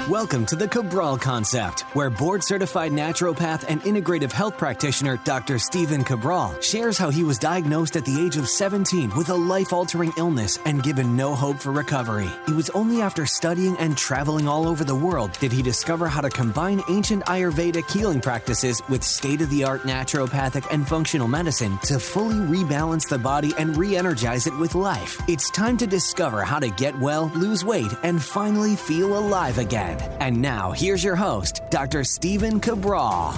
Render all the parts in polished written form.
Welcome to the Cabral Concept, where board-certified naturopath and integrative health practitioner Dr. Stephen Cabral shares how he was diagnosed at the age of 17 with a life-altering illness and given no hope for recovery. It was only after studying and traveling all over the world did he discover how to combine ancient Ayurvedic healing practices with state-of-the-art naturopathic and functional medicine to fully rebalance the body and re-energize it with life. It's time to discover how to get well, lose weight, and finally feel alive again. And now, here's your host, Dr. Stephen Cabral.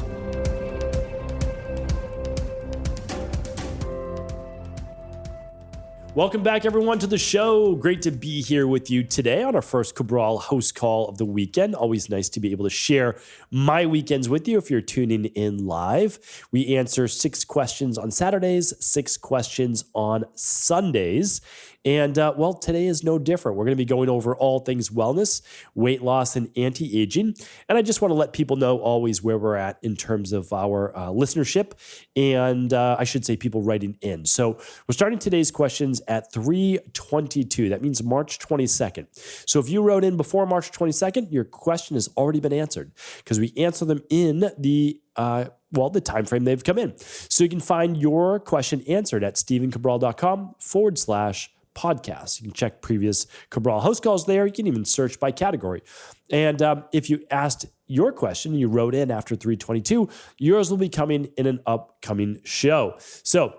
Welcome back, everyone, to the show. Great to be here with you today on our first Cabral HouseCall of the weekend. Always nice to be able to share my weekends with you if you're tuning in live. We answer 6 questions on Saturdays, 6 questions on Sundays. And, well, today is no different. We're going to be going over all things wellness, weight loss, and anti-aging. And I just want to let people know always where we're at in terms of our listenership and I should say people writing in. So we're starting today's questions at 3:22. That means March 22nd. So if you wrote in before March 22nd, your question has already been answered because we answer them in the time frame they've come in. So you can find your question answered at stephencabral.com/podcast. You can check previous Cabral House Calls there. You can even search by category. And if you asked your question, you wrote in after 3:22, yours will be coming in an upcoming show. So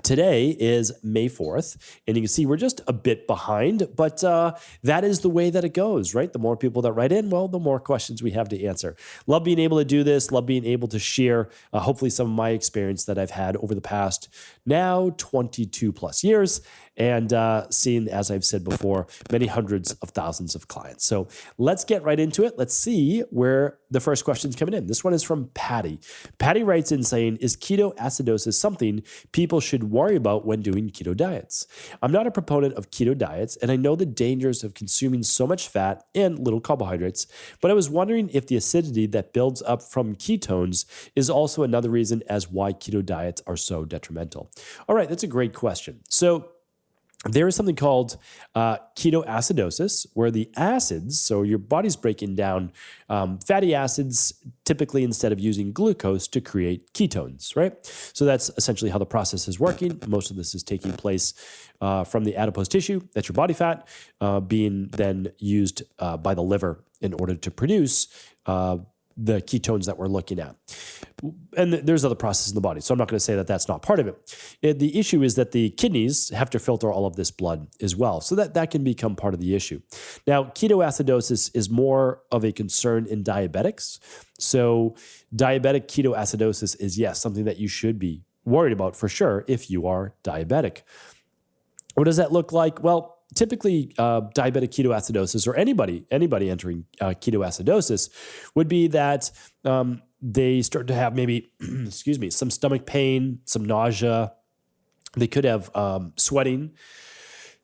today is May 4th, and you can see we're just a bit behind, but that is the way that it goes, right? The more people that write in, well, the more questions we have to answer. Love being able to do this, love being able to share hopefully some of my experience that I've had over the past now 22 plus years, and seeing, as I've said before, many hundreds of thousands of clients. So let's get right into it. Let's see where the first question's coming in. This one is from Patti. Patti writes in saying, is ketoacidosis something people should worry about when doing keto diets? I'm not a proponent of keto diets, and I know the dangers of consuming so much fat and little carbohydrates, but I was wondering if the acidity that builds up from ketones is also another reason as why keto diets are so detrimental. All right, that's a great question. So there is something called ketoacidosis, where the acids, so your body's breaking down fatty acids, typically instead of using glucose to create ketones, right? So that's essentially how the process is working. Most of this is taking place from the adipose tissue, that's your body fat, being then used by the liver in order to produce the ketones that we're looking at. And there's other processes in the body, so I'm not going to say that that's not part of it. The issue is that the kidneys have to filter all of this blood as well, so that can become part of the issue. Now, ketoacidosis is more of a concern in diabetics. So diabetic ketoacidosis is, yes, something that you should be worried about for sure if you are diabetic. What does that look like? Well, typically, diabetic ketoacidosis, or anybody entering ketoacidosis, would be that they start to have maybe, some stomach pain, some nausea. They could have sweating.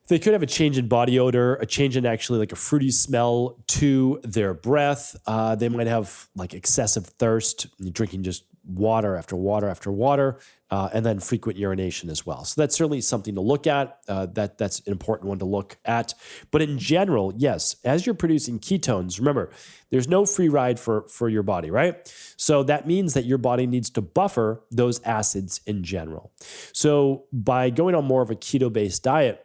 They could have a change in body odor, a change in actually like a fruity smell to their breath. They might have like excessive thirst, drinking just water after water after water, and then frequent urination as well. So that's certainly something to look at. That's an important one to look at. But in general, yes, as you're producing ketones, remember, there's no free ride for your body, right? So that means that your body needs to buffer those acids in general. So by going on more of a keto-based diet,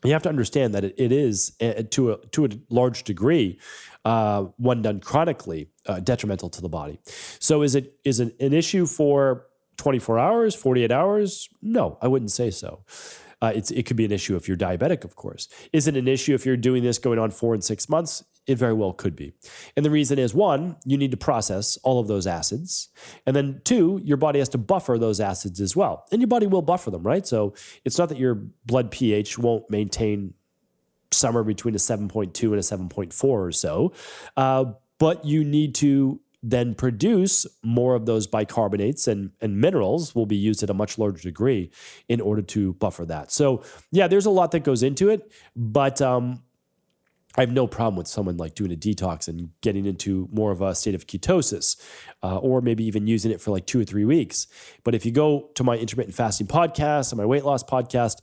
you have to understand that it is, to a large degree, when done chronically, detrimental to the body. So is it an issue for 24 hours, 48 hours? No, I wouldn't say so. It could be an issue if you're diabetic, of course. Is it an issue if you're doing this going on 4 and 6 months? It very well could be. And the reason is, 1, you need to process all of those acids. And then 2, your body has to buffer those acids as well. And your body will buffer them, right? So it's not that your blood pH won't maintain somewhere between a 7.2 and a 7.4 or so, but you need to then produce more of those bicarbonates, and minerals will be used at a much larger degree in order to buffer that. So yeah, there's a lot that goes into it, but I have no problem with someone like doing a detox and getting into more of a state of ketosis, or maybe even using it for like 2 or 3 weeks. But if you go to my intermittent fasting podcast and my weight loss podcast,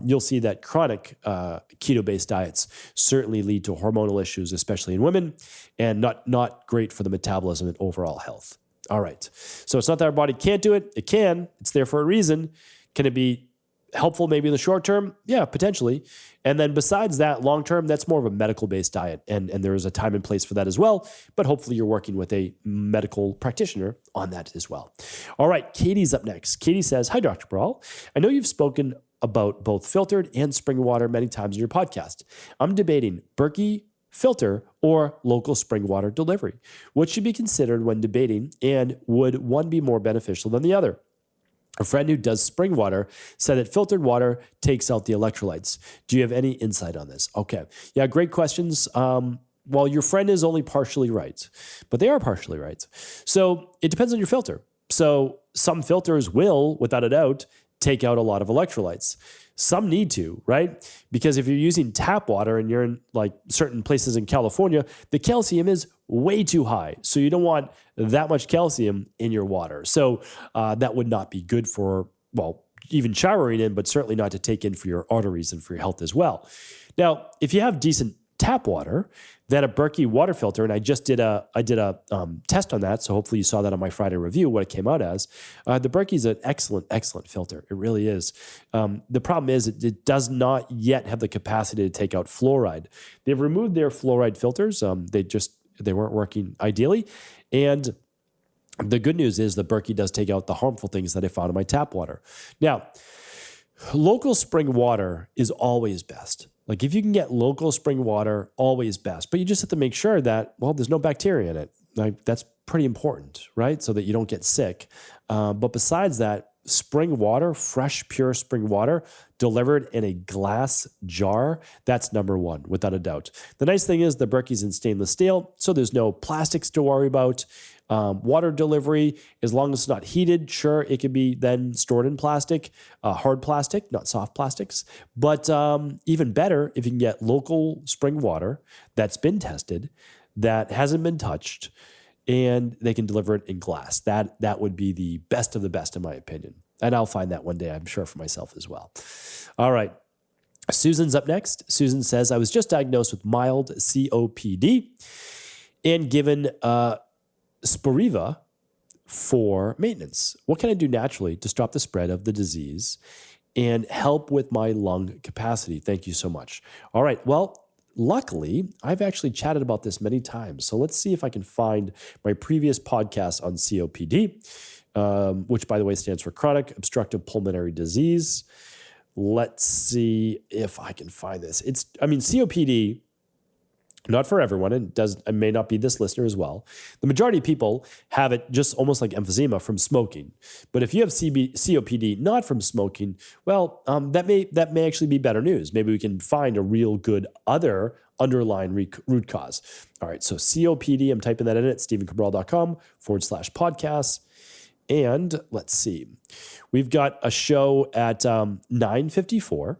you'll see that chronic keto-based diets certainly lead to hormonal issues, especially in women, and not great for the metabolism and overall health. All right. So it's not that our body can't do it. It can. It's there for a reason. Can it be helpful maybe in the short term? Yeah, potentially. And then besides that, long term, that's more of a medical-based diet. And there is a time and place for that as well. But hopefully you're working with a medical practitioner on that as well. All right, Katie's up next. Katie says, "Hi, Dr. Cabral. I know you've spoken about both filtered and spring water many times in your podcast. I'm debating Berkee filter or local spring water delivery. What should be considered when debating, and would one be more beneficial than the other? A friend who does spring water said that filtered water takes out the electrolytes. Do you have any insight on this?" Okay. Yeah, great questions. Well, your friend is only partially right, but they are partially right. So it depends on your filter. So some filters will, without a doubt, take out a lot of electrolytes. Some need to, right? Because if you're using tap water and you're in like certain places in California, the calcium is way too high. So you don't want that much calcium in your water. So that would not be good for, well, even showering in, but certainly not to take in for your arteries and for your health as well. Now, if you have decent tap water, then a Berkee water filter, and I did a test on that, so hopefully you saw that on my Friday review, what it came out as. The Berkee is an excellent filter. It really is. The problem is it does not yet have the capacity to take out fluoride. They've removed their fluoride filters. They weren't working ideally. And the good news is the Berkee does take out the harmful things that I found in my tap water. Now, local spring water is always best. Like if you can get local spring water, always best. But you just have to make sure that, well, there's no bacteria in it. Like that's pretty important, right? So that you don't get sick. But besides that, spring water, fresh, pure spring water, delivered in a glass jar, that's number one, without a doubt. The nice thing is the Berkee's in stainless steel, so there's no plastics to worry about. Water delivery, as long as it's not heated, sure, it can be then stored in plastic, hard plastic, not soft plastics. But even better, if you can get local spring water that's been tested, that hasn't been touched, and they can deliver it in glass. That would be the best of the best, in my opinion. And I'll find that one day, I'm sure, for myself as well. All right. Susan's up next. Susan says, "I was just diagnosed with mild COPD and given Spiriva for maintenance. What can I do naturally to stop the spread of the disease and help with my lung capacity? Thank you so much." All right. Well, luckily, I've actually chatted about this many times. So let's see if I can find my previous podcast on COPD, which, by the way, stands for chronic obstructive pulmonary disease. Let's see if I can find this. COPD, not for everyone, and it may not be this listener as well. The majority of people have it just almost like emphysema from smoking. But if you have COPD not from smoking, well, that may actually be better news. Maybe we can find a real good other underlying root cause. All right, so COPD, I'm typing that in at stephencabral.com/podcasts. And let's see, we've got a show at 9:54.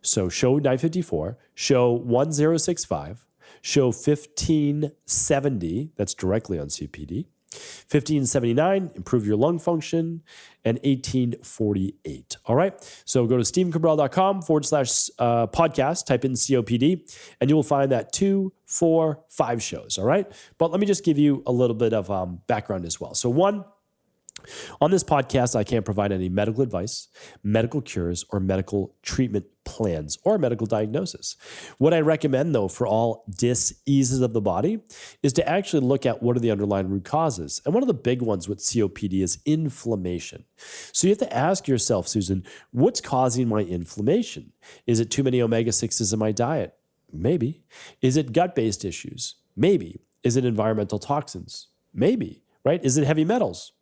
So show 954, show 1065, show 1570, that's directly on COPD, 1579, improve your lung function, and 1848. All right. So go to stephencabral.com/podcast, type in COPD, and you will find that 2, 4, 5 shows. All right. But let me just give you a little bit of background as well. So one, on this podcast, I can't provide any medical advice, medical cures, or medical treatment plans, or medical diagnosis. What I recommend, though, for all diseases of the body is to actually look at what are the underlying root causes. And one of the big ones with COPD is inflammation. So you have to ask yourself, Susan, what's causing my inflammation? Is it too many omega-6s in my diet? Maybe. Is it gut-based issues? Maybe. Is it environmental toxins? Maybe, right? Is it heavy metals?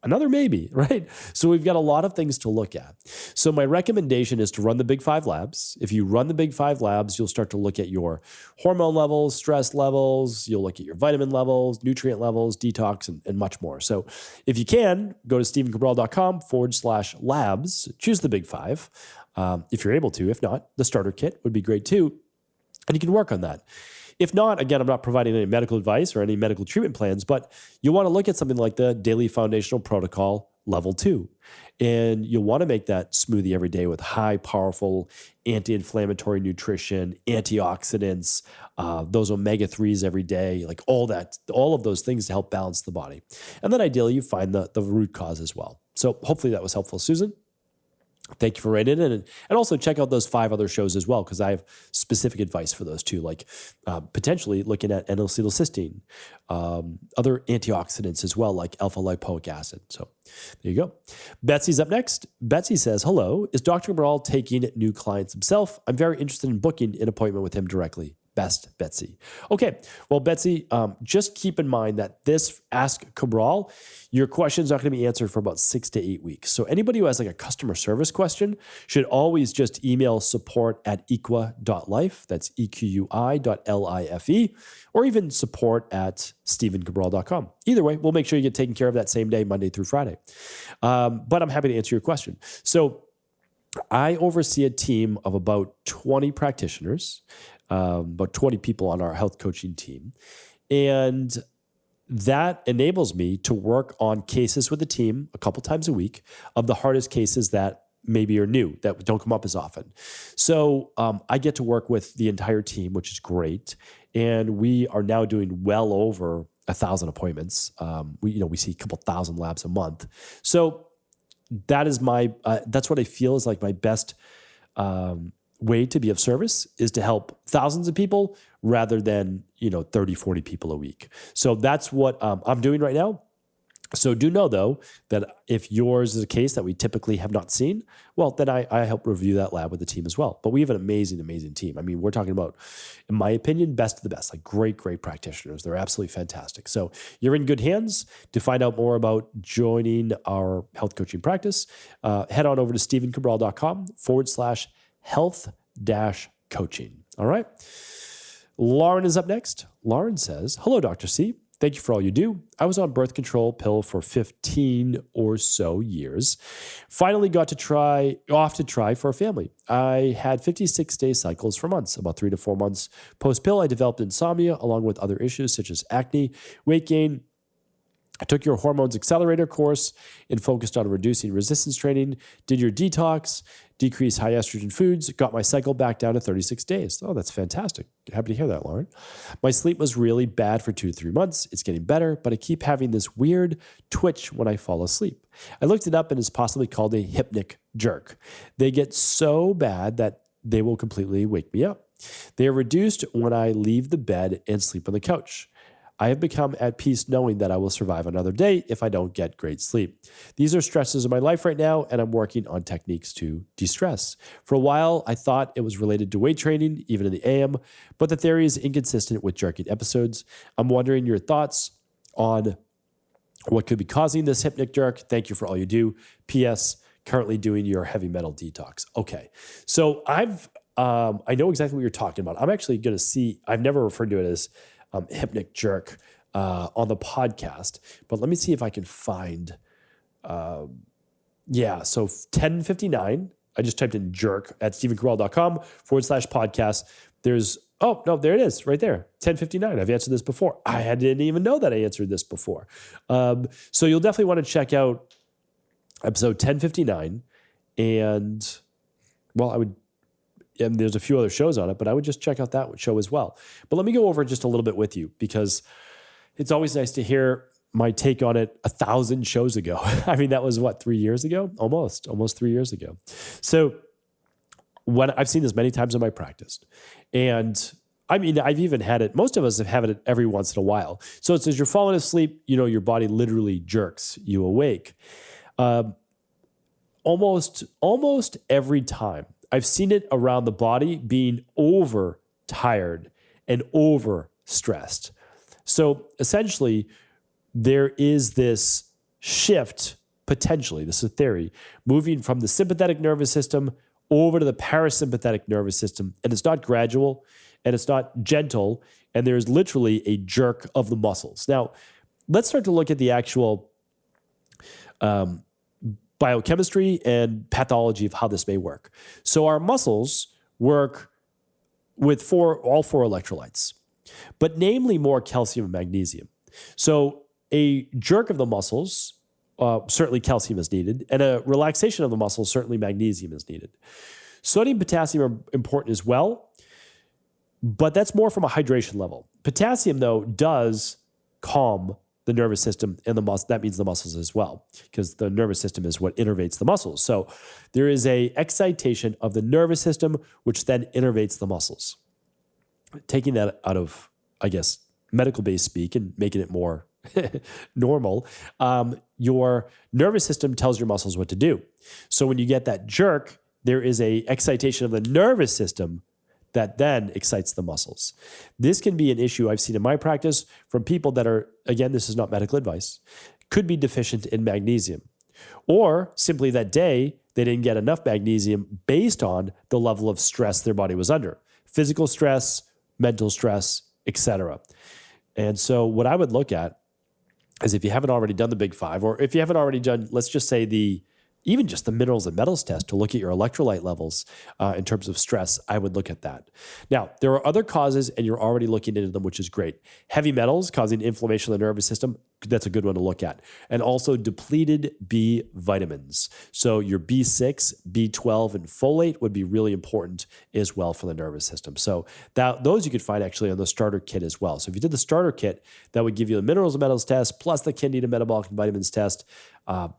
Another maybe, right? So we've got a lot of things to look at. So my recommendation is to run the Big 5 labs. If you run the Big 5 labs, you'll start to look at your hormone levels, stress levels, you'll look at your vitamin levels, nutrient levels, detox, and much more. So if you can, go to stephencabral.com/labs, choose the Big 5 if you're able to. If not, the starter kit would be great too. And you can work on that. If not, again, I'm not providing any medical advice or any medical treatment plans, but you want to look at something like the Daily Foundational Protocol Level 2. And you'll want to make that smoothie every day with high, powerful anti-inflammatory nutrition, antioxidants, those omega-3s every day, like all of those things to help balance the body. And then ideally, you find the root cause as well. So hopefully that was helpful, Susan. Thank you for writing in. And also check out those 5 other shows as well, because I have specific advice for those too, like potentially looking at N-acetylcysteine, other antioxidants as well, like alpha-lipoic acid. So there you go. Betsy's up next. Betsy says, hello, is Dr. Cabral taking new clients himself? I'm very interested in booking an appointment with him directly. Best, Betsy. Okay. Well, Betsy, just keep in mind that this Ask Cabral, your question is not going to be answered for about 6 to 8 weeks. So anybody who has like a customer service question should always just email support@equa.life. That's EQUI.LIFE, or even support@stephencabral.com. Either way, we'll make sure you get taken care of that same day, Monday through Friday. But I'm happy to answer your question. So I oversee a team of about 20 practitioners, about 20 people on our health coaching team. And that enables me to work on cases with the team a couple times a week of the hardest cases that maybe are new, that don't come up as often. So I get to work with the entire team, which is great. And we are now doing well over 1,000 appointments. We see a couple thousand labs a month. So that is that's what I feel is like my best way to be of service, is to help thousands of people rather than 30, 40 people a week. So that's what I'm doing right now. So do know, though, that if yours is a case that we typically have not seen, well, then I help review that lab with the team as well. But we have an amazing, amazing team. I mean, we're talking about, in my opinion, best of the best, like great, great practitioners. They're absolutely fantastic. So you're in good hands. To find out more about joining our health coaching practice, head on over to stephencabral.com/health-coaching. All right. Lauren is up next. Lauren says, hello, Dr. C. Thank you for all you do. I was on birth control pill for 15 or so years. Finally got to try for a family. I had 56-day cycles for months. About 3 to 4 months post-pill, I developed insomnia along with other issues such as acne, weight gain. I took your hormones accelerator course and focused on reducing resistance training, did your detox, decreased high estrogen foods, got my cycle back down to 36 days. Oh, that's fantastic. Happy to hear that, Lauren. My sleep was really bad for 2 to 3 months. It's getting better, but I keep having this weird twitch when I fall asleep. I looked it up and it's possibly called a hypnic jerk. They get so bad that they will completely wake me up. They are reduced when I leave the bed and sleep on the couch. I have become at peace knowing that I will survive another day if I don't get great sleep. These are stresses of my life right now, and I'm working on techniques to de-stress. For a while, I thought it was related to weight training, even in the AM, but the theory is inconsistent with jerking episodes. I'm wondering your thoughts on what could be causing this hypnic jerk. Thank you for all you do. P.S. Currently doing your heavy metal detox. Okay, so I know exactly what you're talking about. I'm actually going to see, I've never referred to it as hypnic jerk on the podcast, but let me see if I can find, so 1059, I just typed in jerk at stephencabral.com/podcast. There it is right there. 1059. I've answered this before. I didn't even know that I answered this before. So you'll definitely want to check out episode 1059 and there's a few other shows on it, but I would just check out that show as well. But let me go over just a little bit with you, because it's always nice to hear my take on it 1,000 shows ago. I mean, that was 3 years ago? Almost 3 years ago. So when I've seen this many times in my practice, and I mean, I've even had it, most of us have had it every once in a while. So it says you're falling asleep, your body literally jerks you awake. Almost every time. I've seen it around the body being over-tired and over-stressed. So essentially, there is this shift, potentially, this is a theory, moving from the sympathetic nervous system over to the parasympathetic nervous system. And it's not gradual, and it's not gentle, and there's literally a jerk of the muscles. Now, let's start to look at the actual biochemistry and pathology of how this may work. So our muscles work with all four electrolytes, but namely more calcium and magnesium. So a jerk of the muscles, certainly calcium is needed, and a relaxation of the muscles, certainly magnesium is needed. Sodium and potassium are important as well, but that's more from a hydration level. Potassium, though, does calm the nervous system and the muscle. That means the muscles as well, because the nervous system is what innervates the muscles. So there is a excitation of the nervous system, which then innervates the muscles. Taking that out of, I guess, medical-based speak and making it more normal, your nervous system tells your muscles what to do. So when you get that jerk, there is a excitation of the nervous system that then excites the muscles. This can be an issue I've seen in my practice from people that are, again, this is not medical advice, could be deficient in magnesium. Or simply that day, they didn't get enough magnesium based on the level of stress their body was under. Physical stress, mental stress, etc. And so what I would look at is if you haven't already done the Big Five, or if you haven't already done, let's just say even just the minerals and metals test to look at your electrolyte levels in terms of stress, I would look at that. Now, there are other causes, and you're already looking into them, which is great. Heavy metals causing inflammation of the nervous system, that's a good one to look at. And also depleted B vitamins. So your B6, B12, and folate would be really important as well for the nervous system. So those you could find actually on the starter kit as well. So if you did the starter kit, that would give you the minerals and metals test plus the Candida metabolic and vitamins test.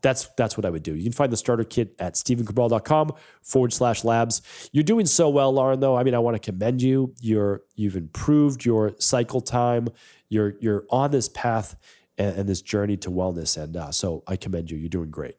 That's what I would do. You can find the starter kit at stephencabral.com/labs. You're doing so well, Lauren, though. I mean, I want to commend you. You've improved your cycle time. You're on this path and this journey to wellness. And so I commend you. You're doing great.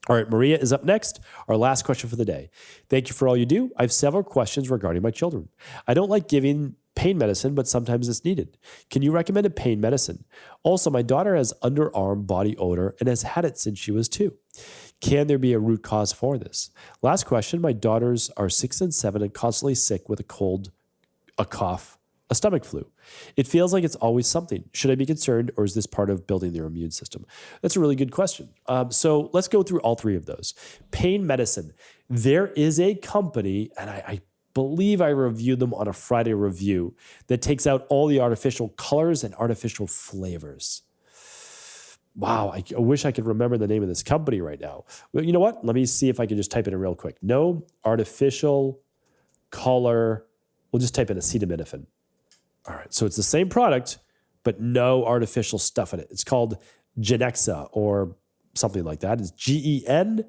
All right, Maria is up next. Our last question for the day. Thank you for all you do. I have several questions regarding my children. I don't like giving pain medicine, but sometimes it's needed. Can you recommend a pain medicine? Also, my daughter has underarm body odor and has had it since she was 2. Can there be a root cause for this? Last question. My daughters are 6 and 7 and constantly sick with a cold, a cough, a stomach flu. It feels like it's always something. Should I be concerned, or is this part of building their immune system? That's a really good question. So let's go through all three of those. Pain medicine. There is a company, and I believe I reviewed them on a Friday review, that takes out all the artificial colors and artificial flavors. Wow, I wish I could remember the name of this company right now. Well, you know what? Let me see if I can just type it in real quick. No artificial color. We'll just type in acetaminophen. All right, so it's the same product, but no artificial stuff in it. It's called Genexa or something like that. It's Genexa.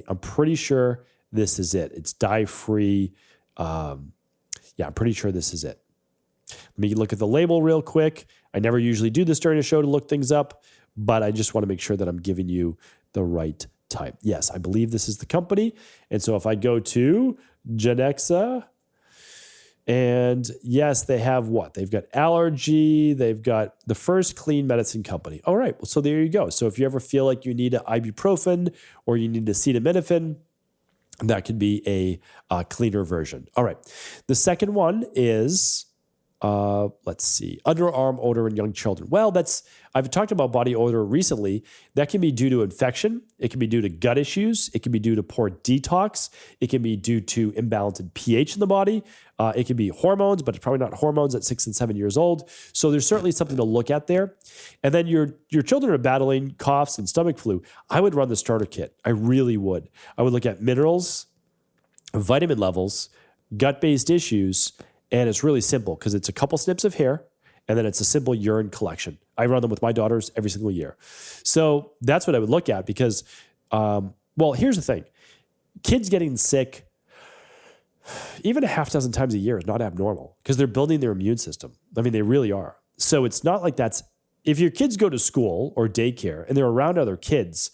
I'm pretty sure this is it. It's dye-free. I'm pretty sure this is it. Let me look at the label real quick. I never usually do this during a show to look things up, but I just want to make sure that I'm giving you the right type. Yes, I believe this is the company. And so if I go to Genexa, and yes, they have what? They've got allergy. They've got the first clean medicine company. All right, well, so there you go. So if you ever feel like you need an ibuprofen or you need acetaminophen, that could be a cleaner version. All right. The second one is, let's see, underarm odor in young children. Well, I've talked about body odor recently. That can be due to infection. It can be due to gut issues. It can be due to poor detox. It can be due to imbalanced pH in the body. It can be hormones, but it's probably not hormones at 6 and 7 years old. So there's certainly something to look at there. And then your children are battling coughs and stomach flu. I would run the starter kit. I really would. I would look at minerals, vitamin levels, gut-based issues, and it's really simple because it's a couple snips of hair and then it's a simple urine collection. I run them with my daughters every single year. So that's what I would look at because, here's the thing. Kids getting sick even a half dozen times a year is not abnormal because they're building their immune system. I mean, they really are. So it's not like if your kids go to school or daycare and they're around other kids,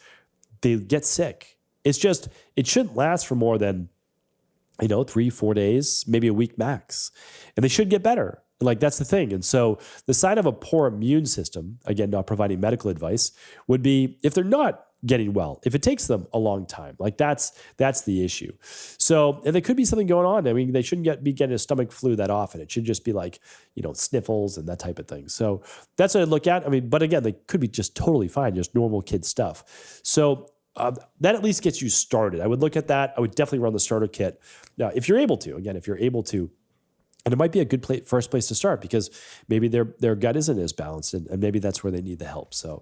they get sick. It's just, it shouldn't last for more than 3-4 days, maybe a week max. And they should get better. Like, that's the thing. And so the sign of a poor immune system, again, not providing medical advice, would be if they're not getting well, if it takes them a long time, like that's the issue. So, and there could be something going on. I mean, they shouldn't be getting a stomach flu that often. It should just be like, sniffles and that type of thing. So that's what I'd look at. I mean, but again, they could be just totally fine, just normal kid stuff. So that at least gets you started. I would look at that. I would definitely run the starter kit. Now, if you're able to, and it might be a good first place to start because maybe their gut isn't as balanced and maybe that's where they need the help. So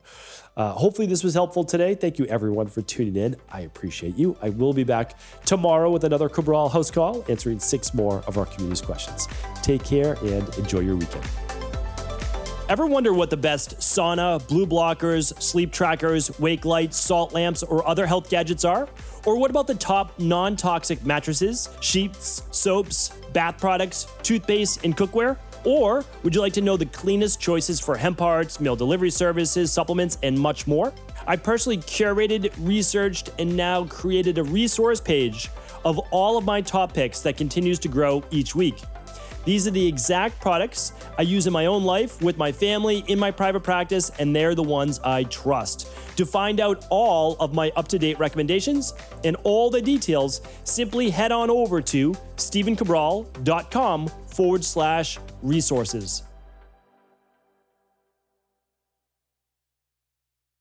hopefully this was helpful today. Thank you everyone for tuning in. I appreciate you. I will be back tomorrow with another Cabral House Call, answering 6 more of our community's questions. Take care and enjoy your weekend. Ever wonder what the best sauna, blue blockers, sleep trackers, wake lights, salt lamps, or other health gadgets are? Or what about the top non-toxic mattresses, sheets, soaps, bath products, toothpaste, and cookware? Or would you like to know the cleanest choices for hemp parts, meal delivery services, supplements, and much more? I personally curated, researched, and now created a resource page of all of my top picks that continues to grow each week. These are the exact products I use in my own life, with my family, in my private practice, and they're the ones I trust. To find out all of my up-to-date recommendations and all the details, simply head on over to stephencabral.com/resources.